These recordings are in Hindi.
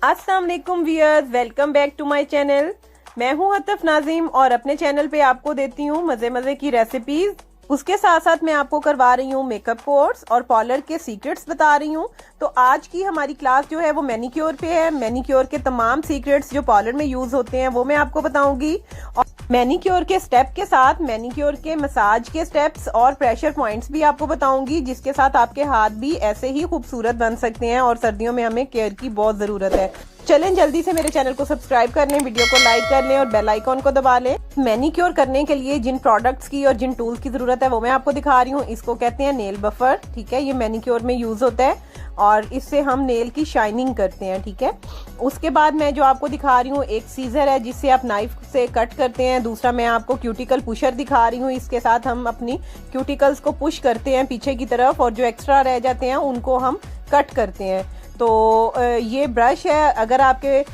अस्सलाम वालेकुम viewers, welcome back to my channel. मैं हूं अतफ नाजिम और अपने चैनल पे आपको देती हूं मजे मजे की रेसिपीज। उसके साथ साथ मैं आपको करवा रही हूँ मेकअप कोर्स और पार्लर के सीक्रेट्स बता रही हूँ। तो आज की हमारी क्लास जो है वो मैनिक्योर पे है। मैनिक्योर के तमाम सीक्रेट्स जो पार्लर में यूज होते हैं वो मैं आपको बताऊंगी, और मैनिक्योर के स्टेप के साथ मैनिक्योर के मसाज के स्टेप्स और प्रेशर पॉइंट्स भी आपको बताऊंगी, जिसके साथ आपके हाथ भी ऐसे ही खूबसूरत बन सकते हैं। और सर्दियों में हमें केयर की बहुत जरूरत है। चलें जल्दी से मेरे चैनल को सब्सक्राइब कर लें, वीडियो को लाइक कर लें और बेल आइकॉन को दबा लें। मैनिक्योर करने के लिए जिन प्रोडक्ट्स की और जिन टूल्स की जरूरत है वो मैं आपको दिखा रही हूँ। इसको कहते हैं नेल बफर, ठीक है। ये मैनिक्योर में यूज होता है और इससे हम नेल की शाइनिंग करते हैं, ठीक है। उसके बाद मैं जो आपको दिखा रही हूँ, एक सीजर है जिससे आप नाइफ से कट करते हैं। दूसरा मैं आपको क्यूटिकल पुशर दिखा रही हूँ। इसके साथ हम अपनी क्यूटिकल्स को पुश करते हैं पीछे की तरफ और जो एक्स्ट्रा रह जाते हैं उनको हम कट करते हैं। तो ये ब्रश है, अगर आपके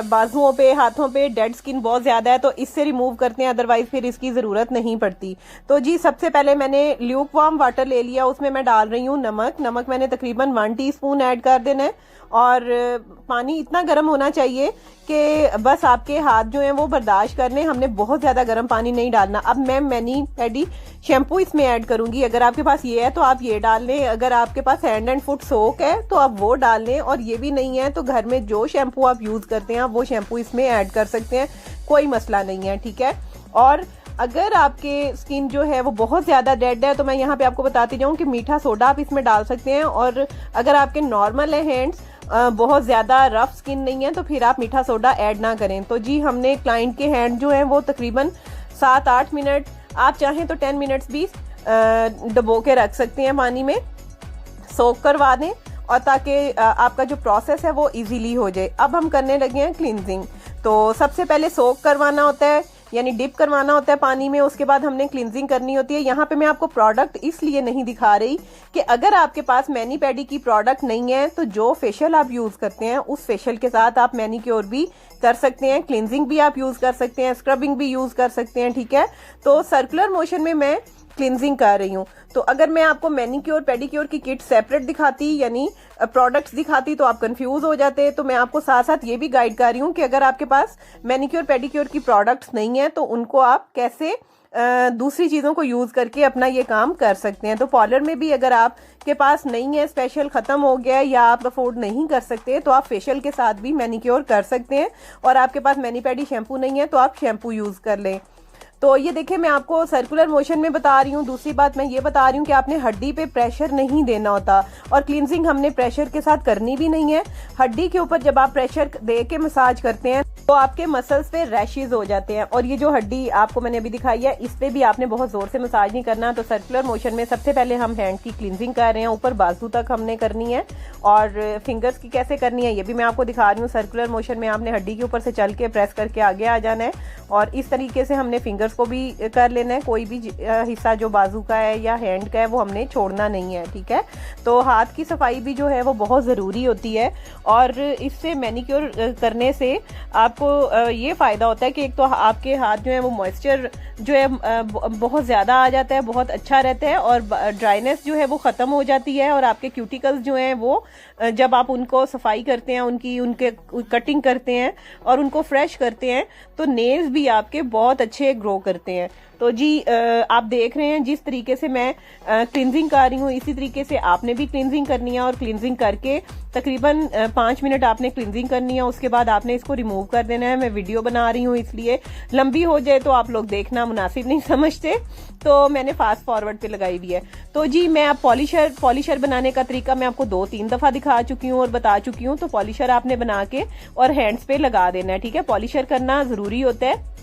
बाजुओं पे हाथों पे डेड स्किन बहुत ज्यादा है तो इससे रिमूव करते हैं, अदरवाइज फिर इसकी जरूरत नहीं पड़ती। तो जी सबसे पहले मैंने ल्यूक वार्म वाटर ले लिया, उसमें मैं डाल रही हूँ नमक मैंने तकरीबन 1 टीस्पून ऐड कर देना है। और पानी इतना गर्म होना चाहिए कि बस आपके हाथ जो हैं वो बर्दाश्त कर लें। हमने बहुत ज्यादा गर्म पानी नहीं डालना। अब मैं मैनी पेडी शैम्पू इसमें ऐड करूंगी। अगर आपके पास ये है तो आप ये डाल लें, अगर आपके पास हैंड एंड फुट सोक है तो आप वो डाल लें, और ये भी नहीं है तो घर में जो शैम्पू आप यूज करते हैं आप वो शैम्पू इसमें ऐड कर सकते हैं, कोई मसला नहीं है, ठीक है। और अगर आपके स्किन जो है वो बहुत ज्यादा डेड है तो मैं यहाँ पे आपको बताती जाऊँ कि मीठा सोडा आप इसमें डाल सकते हैं। और अगर आपके नॉर्मल है हैंड्स, बहुत ज्यादा रफ स्किन नहीं है तो फिर आप मीठा सोडा ऐड ना करें। तो जी हमने क्लाइंट के हैंड जो है वो तकरीबन 7-8 मिनट, आप चाहें तो 10 मिनट्स भी डबो के रख सकते हैं, पानी में सोक करवा दें, और ताकि आपका जो प्रोसेस है वो इजीली हो जाए। अब हम करने लगे हैं क्लींजिंग। तो सबसे पहले सोक करवाना होता है, यानी डिप करवाना होता है पानी में। उसके बाद हमने क्लींजिंग करनी होती है। यहाँ पे मैं आपको प्रोडक्ट इसलिए नहीं दिखा रही कि अगर आपके पास मैनी पेडी की प्रोडक्ट नहीं है तो जो फेशियल आप यूज करते हैं उस फेशियल के साथ आप मैनिक्योर भी कर सकते हैं, क्लींजिंग भी आप यूज कर सकते हैं, स्क्रबिंग भी यूज कर सकते हैं, ठीक है। तो सर्कुलर मोशन में मैं क्लींजिंग कर रही हूँ। तो अगर मैं आपको मैनिक्योर पेडिक्योर की किट सेपरेट दिखाती, यानी प्रोडक्ट्स दिखाती, तो आप कंफ्यूज हो जाते। तो मैं आपको साथ साथ ये भी गाइड कर रही हूँ कि अगर आपके पास मैनिक्योर पेडिक्योर की प्रोडक्ट्स नहीं है तो उनको आप कैसे दूसरी चीजों को यूज करके अपना ये काम कर सकते हैं। तो पार्लर में भी अगर आपके पास नहीं है, स्पेशल खत्म हो गया है या आप अफोर्ड नहीं कर सकते, तो आप फेशियल के साथ भी मैनिक्योर कर सकते हैं। और आपके पास मैनी पेडी शैम्पू नहीं है तो आप शैम्पू यूज कर लें। तो ये देखिए मैं आपको सर्कुलर मोशन में बता रही हूँ। दूसरी बात मैं ये बता रही हूँ कि आपने हड्डी पे प्रेशर नहीं देना होता, और क्लींजिंग हमने प्रेशर के साथ करनी भी नहीं है। हड्डी के ऊपर जब आप प्रेशर दे के मसाज करते हैं तो आपके मसल्स पे रैशेज हो जाते हैं, और ये जो हड्डी आपको मैंने अभी दिखाई है इस पे भी आपने बहुत जोर से मसाज नहीं करना। तो सर्कुलर मोशन में सबसे पहले हम हैंड की क्लींजिंग कर रहे हैं, ऊपर बाजू तक हमने करनी है, और फिंगर्स की कैसे करनी है ये भी मैं आपको दिखा रही हूँ। सर्कुलर मोशन में आपने हड्डी के ऊपर से चल के प्रेस करके आगे आ जाना है, और इस तरीके से हमने फिंगर्स को भी कर लेना है। कोई भी हिस्सा जो बाजू का है या हैंड का है वो हमने छोड़ना नहीं है, ठीक है। तो हाथ की सफाई भी जो है वो बहुत जरूरी होती है, और इससे मैनिक्योर करने से आपको ये फायदा होता है कि एक तो आपके हाथ जो है वो मॉइस्चर जो है बहुत ज्यादा आ जाता है, बहुत अच्छा रहता है, और ड्राइनेस जो है वो खत्म हो जाती है। और आपके क्यूटिकल्स जो हैं वो जब आप उनको सफाई करते हैं, उनके कटिंग करते हैं और उनको फ्रेश करते हैं तो नेल्स भी आपके बहुत अच्छे ग्रो करते हैं। तो जी आप देख रहे हैं जिस तरीके से मैं क्लींजिंग कर रही हूँ इसी तरीके से आपने भी क्लींजिंग करनी है, और क्लींजिंग करके तकरीबन 5 मिनट आपने क्लींजिंग करनी है। उसके बाद आपने इसको रिमूव कर देना है। मैं वीडियो बना रही हूँ इसलिए लंबी हो जाए तो आप लोग देखना मुनासिब नहीं समझते, तो मैंने फास्ट फॉरवर्ड पे लगाई हुई है। तो जी मैं अब पॉलिशर बनाने का तरीका मैं आपको 2-3 दफा दिखा चुकी हूँ और बता चुकी हूँ। तो पॉलिशर आपने बना के और हैंड्स पे लगा देना है, ठीक है। पॉलिशर करना जरूरी होता है।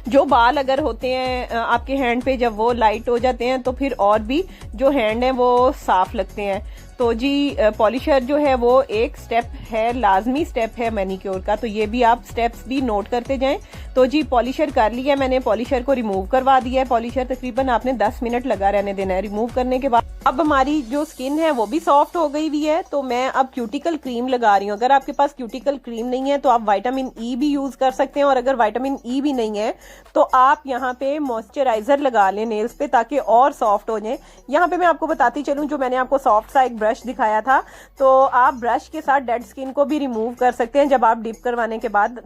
जो बाल अगर होते हैं आपके हैंड पे, जब वो लाइट हो जाते हैं तो फिर और भी जो हैंड है वो साफ लगते हैं। तो जी पॉलिशर जो है वो एक स्टेप है, लाजमी स्टेप है मैनिक्योर का, तो ये भी आप स्टेप्स भी नोट करते जाएं। तो जी पॉलिशर कर लिया मैंने, पॉलिशर को रिमूव करवा दिया है। पॉलिशर तकरीबन आपने 10 मिनट लगा रहने देना है। रिमूव करने के बाद अब हमारी जो स्किन है वो भी सॉफ्ट हो गई हुई है। तो मैं अब क्यूटिकल क्रीम लगा रही हूँ। अगर आपके पास क्यूटिकल क्रीम नहीं है तो आप विटामिन ई भी यूज कर सकते हैं, और अगर विटामिन ई भी नहीं है तो आप यहाँ पे मॉइस्चराइजर लगा लें नेल्स पे ताकि और सॉफ्ट हो जाए। यहाँ पे मैं आपको बताती चलूँ, जो मैंने आपको सॉफ्ट सा एक ब्रश ब्रश दिखाया था, तो आप ब्रश के साथ डेड स्किन को भी रिमूव कर सकते हैं जब आप डिप करवाने के बाद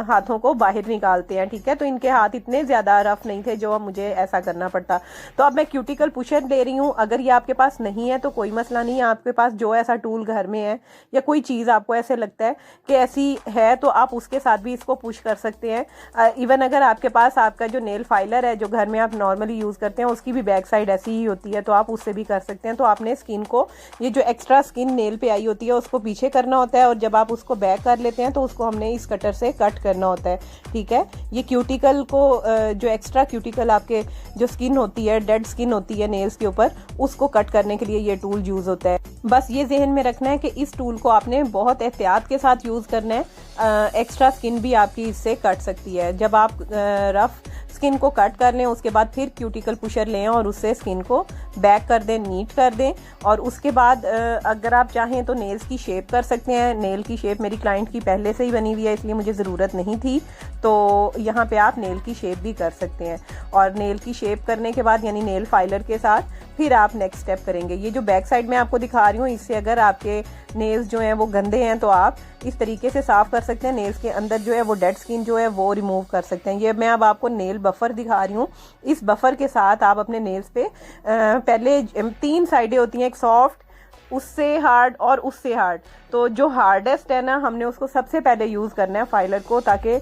हाथों को बाहर निकालते हैं, ठीक है। तो इनके हाथ इतने ज़्यादा रफ नहीं थे जो मुझे ऐसा करना पड़ता। तो अब मैं क्यूटिकल पुशर ले रही हूँ। अगर ये आपके पास नहीं है तो कोई मसला नहीं है, आपके पास जो ऐसा टूल घर में है या कोई चीज़ आपको ऐसे लगता है कि ऐसी है तो आप उसके साथ भी इसको पुश कर सकते हैं। इवन अगर आपके पास आपका जो नेल फाइलर है जो घर में आप नॉर्मली यूज़ करते हैं उसकी भी बैक साइड ऐसी ही होती है, तो आप उससे भी कर सकते हैं। तो आपने स्किन को, ये जो एक्स्ट्रा स्किन नेल पे आई होती है उसको पीछे करना होता है, और जब आप उसको बैक कर लेते हैं तो उसको हमने इस कटर से कट करना होता है, ठीक है। ये क्यूटिकल को, जो एक्स्ट्रा क्यूटिकल आपके जो स्किन होती है, डेड स्किन होती है नेल्स के ऊपर, उसको कट करने के लिए ये टूल यूज़ होता है। बस ये जहन में रखना है कि इस टूल को आपने बहुत एहतियात के साथ यूज़ करना है। एक्स्ट्रा स्किन भी आपकी इससे कट सकती है। जब आप रफ स्किन को कट कर लें उसके बाद फिर क्यूटिकल पुशर लें और उससे स्किन को बैक कर दें, नीट कर दें। और उसके बाद अगर आप चाहें तो नेल्स की शेप कर सकते हैं। नेल की शेप मेरी क्लाइंट की पहले से ही बनी हुई है इसलिए मुझे ज़रूरत नहीं थी, तो यहाँ पे आप नेल की शेप भी कर सकते हैं। और नेल की शेप करने के बाद यानी नेल फाइलर के साथ फिर आप नेक्स्ट स्टेप करेंगे। ये जो बैक साइड में आपको दिखा रही हूँ, इससे अगर आपके नेल्स जो हैं वो गंदे हैं तो आप इस तरीके से साफ कर सकते हैं। नेल्स के अंदर जो है वो डेड स्किन जो है वो रिमूव कर सकते हैं। ये मैं अब आपको नेल बफर दिखा रही हूँ। इस बफर के साथ आप अपने नेल्स पे पहले 3 साइडें होती हैं, एक सॉफ्ट, उससे हार्ड और उससे हार्ड। तो जो हार्डेस्ट है ना, हमने उसको सबसे पहले यूज़ करना है फाइलर को, ताकि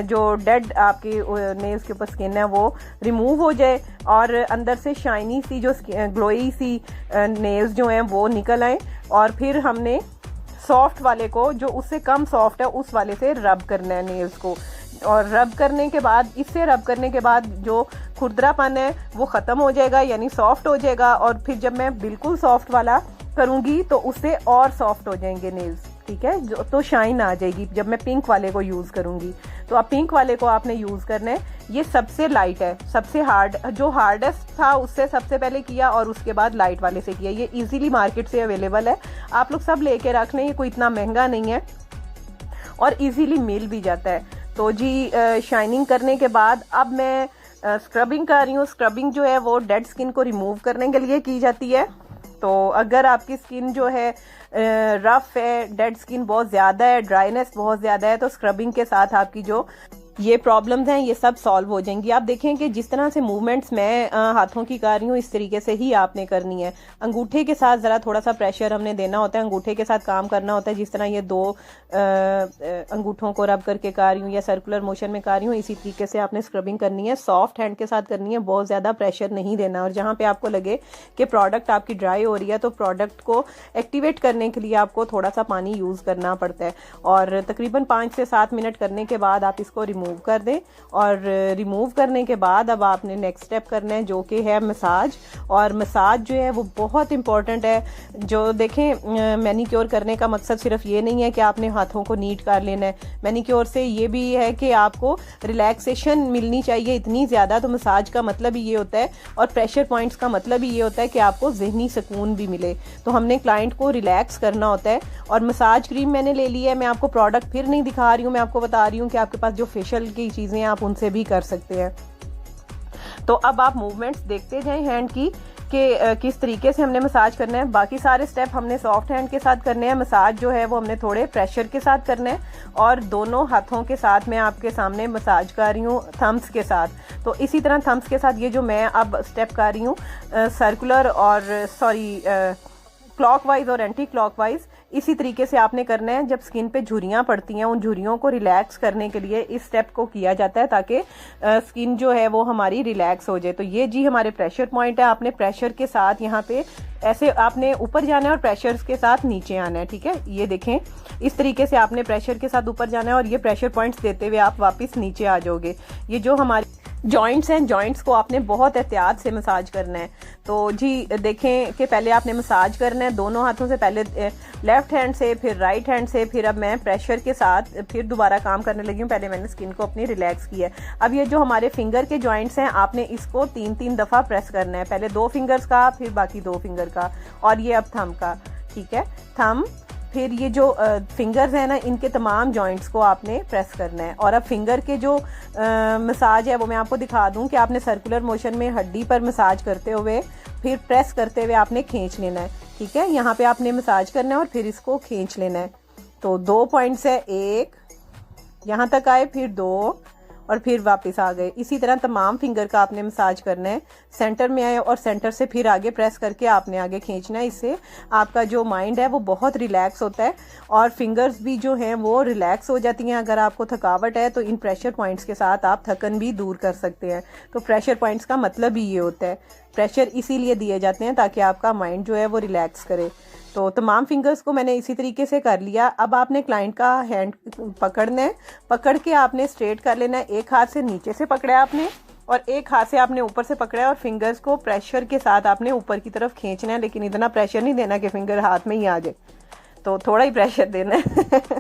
जो डेड आपकी नेल्स के ऊपर स्किन है वो रिमूव हो जाए और अंदर से शाइनी सी जो ग्लोई सी नेल्स जो हैं वो निकल आए। और फिर हमने सॉफ्ट वाले को, जो उससे कम सॉफ्ट है, उस वाले से रब करना है नेल्स को। और रब करने के बाद, इससे रब करने के बाद जो खुरदरापन है वो ख़त्म हो जाएगा, यानी सॉफ्ट हो जाएगा। और फिर जब मैं बिल्कुल सॉफ्ट वाला करूँगी तो उससे और सॉफ्ट हो जाएंगे नेल्स, ठीक है। जो तो शाइन आ जाएगी जब मैं पिंक वाले को यूज़ करूँगी। तो अब पिंक वाले को आपने यूज़ करना है। ये सबसे लाइट है, सबसे हार्ड, जो हार्डेस्ट था उससे सबसे पहले किया और उसके बाद लाइट वाले से किया। ये इजीली मार्केट से अवेलेबल है, आप लोग सब लेके रख लें। ये कोई इतना महंगा नहीं है और इजीली मिल भी जाता है। तो जी शाइनिंग करने के बाद अब मैं स्क्रबिंग कर रही हूँ। स्क्रबिंग जो है वो डेड स्किन को रिमूव करने के लिए की जाती है। तो अगर आपकी स्किन जो है रफ है, डेड स्किन बहुत ज़्यादा है, ड्राइनेस बहुत ज़्यादा है, तो स्क्रबिंग के साथ आपकी जो ये प्रॉब्लम्स हैं ये सब सॉल्व हो जाएंगी। आप देखें कि जिस तरह से मूवमेंट्स मैं हाथों की कर रही हूँ इस तरीके से ही आपने करनी है। अंगूठे के साथ ज़रा थोड़ा सा प्रेशर हमने देना होता है, अंगूठे के साथ काम करना होता है। जिस तरह ये 2 अंगूठों को रब करके कर रही हूँ या सर्कुलर मोशन में कर रही हूँ, इसी तरीके से आपने स्क्रबिंग करनी है। सॉफ्ट हैंड के साथ करनी है, बहुत ज़्यादा प्रेशर नहीं देना। और जहाँ पर आपको लगे कि प्रोडक्ट आपकी ड्राई हो रही है तो प्रोडक्ट को एक्टिवेट करने के लिए आपको थोड़ा सा पानी यूज़ करना पड़ता है। और तकरीबन 5 से 7 मिनट करने के बाद आप इसको रिमूव कर दें। और रिमूव करने के बाद अब आपने नेक्स्ट स्टेप करना है जो कि है मसाज। और मसाज जो है वो बहुत इंपॉर्टेंट है। जो देखें, मैनीक्योर करने का मकसद सिर्फ ये नहीं है कि आपने हाथों को नीट कर लेना है। मैनीक्योर से ये भी है कि आपको रिलैक्सेशन मिलनी चाहिए इतनी ज़्यादा। तो मसाज का मतलब ही ये होता है और प्रेशर पॉइंट्स का मतलब ही ये होता है कि आपको ज़हनी सुकून भी मिले। तो हमने क्लाइंट को रिलैक्स करना होता है। और मसाज क्रीम मैंने ले ली है। मैं आपको प्रोडक्ट फिर नहीं दिखा रही हूँ, मैं आपको बता रही हूँ कि आपके पास जो फेशियल की चीज़ें आप उनसे भी कर सकते हैं। तो अब आप मूवमेंट्स देखते जाएं हैंड की कि किस तरीके से हमने मसाज करना है। बाकी सारे स्टेप हमने सॉफ्ट हैंड के साथ करने हैं। मसाज जो है वो हमने थोड़े प्रेशर के साथ करना है। और दोनों हाथों के साथ मैं आपके सामने मसाज कर रही हूँ थम्स के साथ। तो इसी तरह थम्स के साथ ये जो मैं अब स्टेप कर रही हूँ सर्कुलर और क्लॉकवाइज और एंटी क्लॉकवाइज, इसी तरीके से आपने करना है। जब स्किन पे झुर्रियाँ पड़ती हैं, उन झुर्रियों को रिलैक्स करने के लिए इस स्टेप को किया जाता है ताकि स्किन जो है वो हमारी रिलैक्स हो जाए। तो ये जी हमारे प्रेशर पॉइंट है। आपने प्रेशर के साथ यहाँ पे ऐसे आपने ऊपर जाना है और प्रेशर के साथ नीचे आना है, ठीक है। ये देखें, इस तरीके से आपने प्रेशर के साथ ऊपर जाना है और ये प्रेशर पॉइंट्स देते हुए आप वापस नीचे आ जाओगे। ये जो हमारी जॉइंट्स हैं, जॉइंट्स को आपने बहुत एहतियात से मसाज करना है। तो जी देखें कि पहले आपने मसाज करना है दोनों हाथों से, पहले लेफ्ट हैंड से, फिर राइट हैंड से। फिर अब मैं प्रेशर के साथ फिर दोबारा काम करने लगी हूँ। पहले मैंने स्किन को अपनी रिलैक्स किया है। अब ये जो हमारे फिंगर के जॉइंट्स हैं, आपने इसको 3-3 दफ़ा प्रेस करना है। पहले 2 फिंगर्स का, फिर बाकी 2 फिंगर का, और ये अब थंब का, ठीक है। थंब, फिर ये जो फिंगर्स हैं ना, इनके तमाम जॉइंट्स को आपने प्रेस करना है। और अब फिंगर के जो मसाज है वो मैं आपको दिखा दूं कि आपने सर्कुलर मोशन में हड्डी पर मसाज करते हुए फिर प्रेस करते हुए आपने खींच लेना है। ठीक है, यहाँ पे आपने मसाज करना है और फिर इसको खींच लेना है। तो 2 पॉइंट्स है, 1 यहाँ तक आए, फिर 2 और फिर वापस आ गए। इसी तरह तमाम फिंगर का आपने मसाज करना है। सेंटर में आए और सेंटर से फिर आगे प्रेस करके आपने आगे खींचना है। इससे आपका जो माइंड है वो बहुत रिलैक्स होता है और फिंगर्स भी जो हैं वो रिलैक्स हो जाती हैं। अगर आपको थकावट है तो इन प्रेशर पॉइंट्स के साथ आप थकन भी दूर कर सकते हैं। तो प्रेशर पॉइंट्स का मतलब ही ये होता है, प्रेशर इसीलिए दिए जाते हैं ताकि आपका माइंड जो है वो रिलैक्स करे। तो तमाम फिंगर्स को मैंने इसी तरीके से कर लिया। अब आपने क्लाइंट का हैंड पकड़ना है, पकड़ के आपने स्ट्रेट कर लेना है। एक हाथ से नीचे से पकड़ा है आपने और एक हाथ से आपने ऊपर से पकड़ा है और फिंगर्स को प्रेशर के साथ आपने ऊपर की तरफ खींचना है, लेकिन इतना प्रेशर नहीं देना कि फिंगर हाथ में ही आ जाए, तो थोड़ा ही प्रेशर देना है।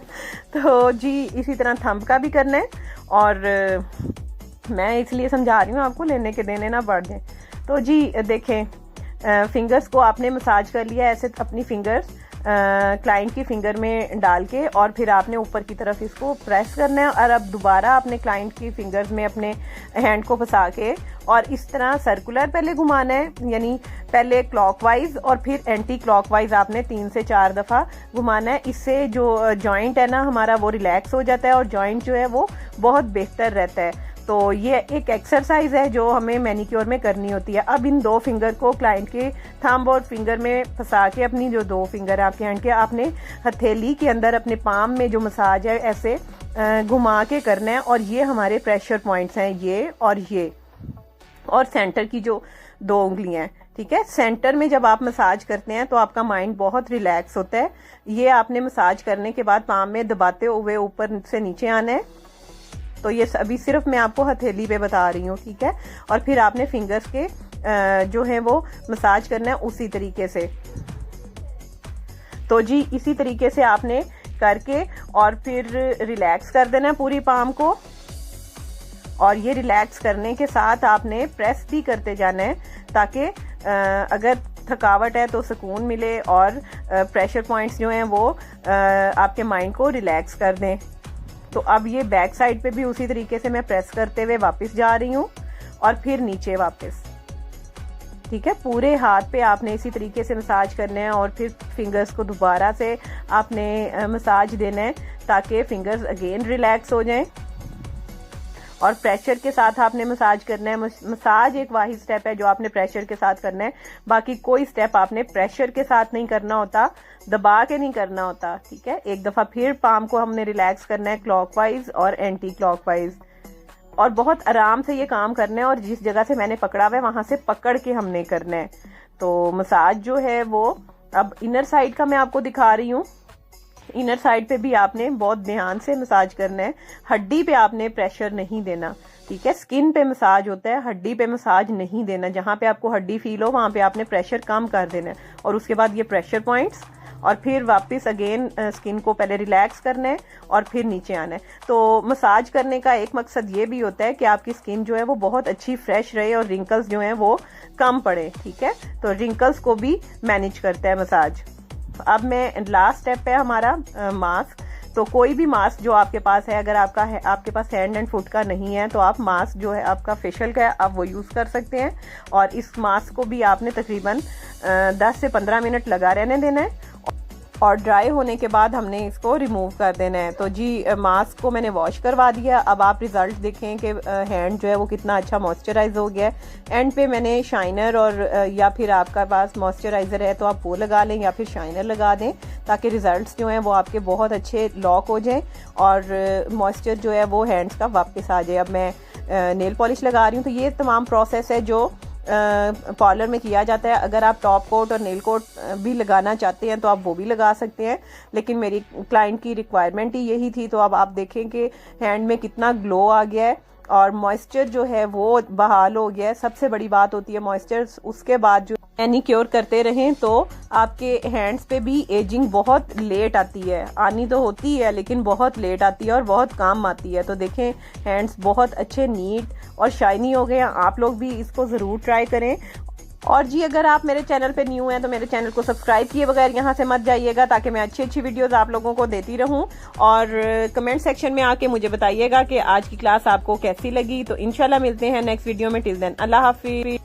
तो जी इसी तरह थंब का भी करना है और मैं इसलिए समझा रही हूँ आपको, लेने के देने ना बढ़ जाए। तो जी देखें, फिंगर्स को आपने मसाज कर लिया ऐसे, अपनी फिंगर्स क्लाइंट की फिंगर में डाल के और फिर आपने ऊपर की तरफ इसको प्रेस करना है। और अब दोबारा आपने क्लाइंट की फिंगर्स में अपने हैंड को फंसा के और इस तरह सर्कुलर पहले घुमाना है, यानी पहले क्लॉकवाइज और फिर एंटी क्लॉकवाइज आपने 3 से 4 दफ़ा घुमाना है। इससे जो जॉइंट है ना हमारा वो रिलैक्स हो जाता है और जॉइंट जो है वो बहुत बेहतर रहता है। तो ये एक एक्सरसाइज है जो हमें मैनिक्योर में करनी होती है। अब इन 2 फिंगर को क्लाइंट के थंब और फिंगर में फंसा के अपनी जो 2 फिंगर आपके हैंड के, आपने हथेली के अंदर अपने पाम में जो मसाज है ऐसे घुमा के करना है। और ये हमारे प्रेशर पॉइंट्स हैं, ये और सेंटर की जो 2 उंगलियां हैं। ठीक है, सेंटर में जब आप मसाज करते हैं तो आपका माइंड बहुत रिलैक्स होता है। ये आपने मसाज करने के बाद पाम में दबाते हुए ऊपर से नीचे आना है। तो ये अभी सिर्फ मैं आपको हथेली पे बता रही हूँ। ठीक है, और फिर आपने फिंगर्स के जो है वो मसाज करना है उसी तरीके से। तो जी इसी तरीके से आपने करके और फिर रिलैक्स कर देना है पूरी पाम को। और ये रिलैक्स करने के साथ आपने प्रेस भी करते जाना है ताकि अगर थकावट है तो सुकून मिले और प्रेशर पॉइंट्स जो हैं वो आपके माइंड को रिलैक्स कर दें। तो अब ये बैक साइड पे भी उसी तरीके से मैं प्रेस करते हुए वापस जा रही हूँ और फिर नीचे वापस। ठीक है, पूरे हाथ पे आपने इसी तरीके से मसाज करना है और फिर फिंगर्स को दोबारा से आपने मसाज देना है ताकि फिंगर्स अगेन रिलैक्स हो जाएं। और प्रेशर के साथ आपने मसाज करना है। मसाज एक वाहिद स्टेप है जो आपने प्रेशर के साथ करना है, बाकी कोई स्टेप आपने प्रेशर के साथ नहीं करना होता, दबा के नहीं करना होता। ठीक है, एक दफा फिर पाम को हमने रिलैक्स करना है क्लॉकवाइज और एंटी क्लॉकवाइज, और बहुत आराम से ये काम करना है। और जिस जगह से मैंने पकड़ा हुआ है वहां से पकड़ के हमने करना है। तो मसाज जो है वो अब इनर साइड का मैं आपको दिखा रही हूँ। इनर साइड पे भी आपने बहुत ध्यान से मसाज करना है। हड्डी पे आपने प्रेशर नहीं देना। ठीक है, स्किन पे मसाज होता है, हड्डी पे मसाज नहीं देना। जहां पे आपको हड्डी फील हो वहां पे आपने प्रेशर कम कर देना है। और उसके बाद ये प्रेशर पॉइंट्स और फिर वापस अगेन स्किन को पहले रिलैक्स करना है और फिर नीचे आना है। तो मसाज करने का एक मकसद ये भी होता है कि आपकी स्किन जो है वो बहुत अच्छी फ्रेश रहे और रिंकल्स जो हैं वो कम पड़े। ठीक है, तो रिंकल्स को भी मैनेज करता है मसाज। अब मैं लास्ट स्टेप है हमारा मास्क। तो कोई भी मास्क जो आपके पास है, अगर आपके पास हैंड एंड फुट का नहीं है तो आप मास्क जो है आपका फेशियल का है आप वो यूज़ कर सकते हैं। और इस मास्क को भी आपने तकरीबन 10 से 15 मिनट लगा रहने देना है और ड्राई होने के बाद हमने इसको रिमूव कर देना है। तो जी मास्क को मैंने वॉश करवा दिया। अब आप रिजल्ट देखें कि हैंड जो है वो कितना अच्छा मॉइस्चराइज हो गया है। एंड पे मैंने शाइनर और या फिर आपका पास मॉइस्चराइज़र है तो आप वो लगा लें या फिर शाइनर लगा दें ताकि रिजल्ट्स जो हैं वो आपके बहुत अच्छे लॉक हो जाएं और मॉइस्चर जो है वो हैंड्स का वापस आ जाए। अब मैं नेल पॉलिश लगा रही हूँ। तो ये तमाम प्रोसेस है जो पार्लर में किया जाता है। अगर आप टॉप कोट और नेल कोट भी लगाना चाहते हैं तो आप वो भी लगा सकते हैं, लेकिन मेरी क्लाइंट की रिक्वायरमेंट ही यही थी। तो अब आप देखें कि हैंड में कितना ग्लो आ गया है और मॉइस्चर जो है वो बहाल हो गया है। सबसे बड़ी बात होती है मॉइस्चर। उसके बाद जो मैनिक्योर करते रहें तो आपके हैंड्स पे भी एजिंग बहुत लेट आती है, आनी तो होती है लेकिन बहुत लेट आती है और बहुत काम आती है। तो देखें हैंड्स बहुत अच्छे नीट और शाइनी हो गए हैं। आप लोग भी इसको ज़रूर ट्राई करें और जी अगर आप मेरे चैनल पे न्यू हैं तो मेरे चैनल को सब्सक्राइब किए बगैर यहाँ से मत जाइएगा, ताकि मैं अच्छी अच्छी वीडियोस आप लोगों को देती रहूं। और कमेंट सेक्शन में आके मुझे बताइएगा कि आज की क्लास आपको कैसी लगी। तो इंशाल्लाह मिलते हैं नेक्स्ट वीडियो में। टिल देन अल्लाह हाफिज।